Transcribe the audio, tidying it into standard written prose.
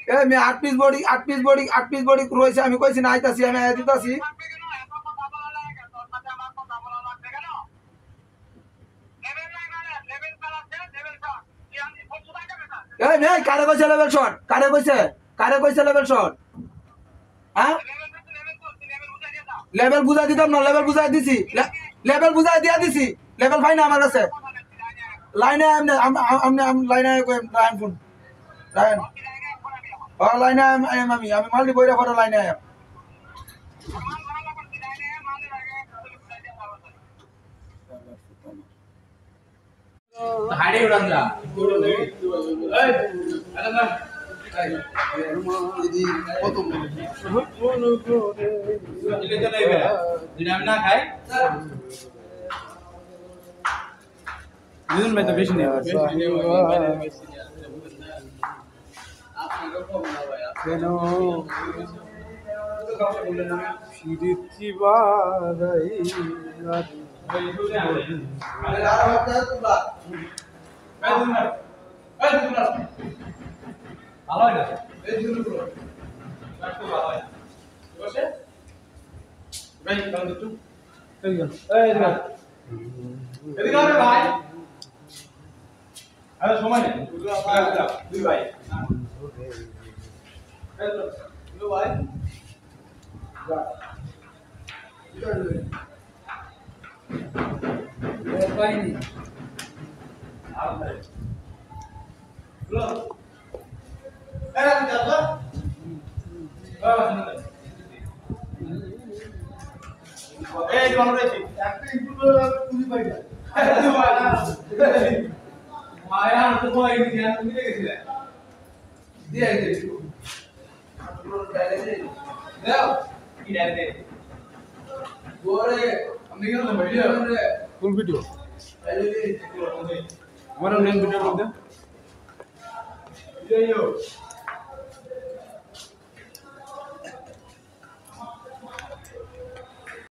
এ মে 8 piece body রয়েছে আমি কইছি না আইতাছি আমি আইয়া দিতাছি এই মে কারে কইছে লেভেল শট হ্যাঁ লেভেল বুঝাই দিতাম না লেভেল বুঝাই দিছি লেভেল বুঝাই দিয়া দিছি লেভেল ফাইনা আমার কাছে লাইনে আমনে লাইনে লাইন ফোন লাইন লাইনে আমি মাল্টি বইরা পরে লাইনে আয়া হাড়ে উড়ান যা এই আরে দিদি কত দিলে তো নেবে যদি আমি না খাই দুজন ভাই তো বেশি নেই কেন ফিরিতি বারাই ভালো হয় না এই দুটো ভালো হয় বসে ভাই কাম তো এই না এদিকে আরে ভাই আরে সময় নেই দুই ভাই এই তো ভাই পাইনি আর ভাই লো এই যাবা এই কোন রয়েছে একটা ইনপুট তুমি পাইবা মায়া তো কই দিয়া তুমি দেখেছিলে দিয়া দিছি দাও কি ডালে গোরে আমি কেন ভিডিও ফুল ভিডিও আমার মেন ভিডিওর মধ্যে ভিডিও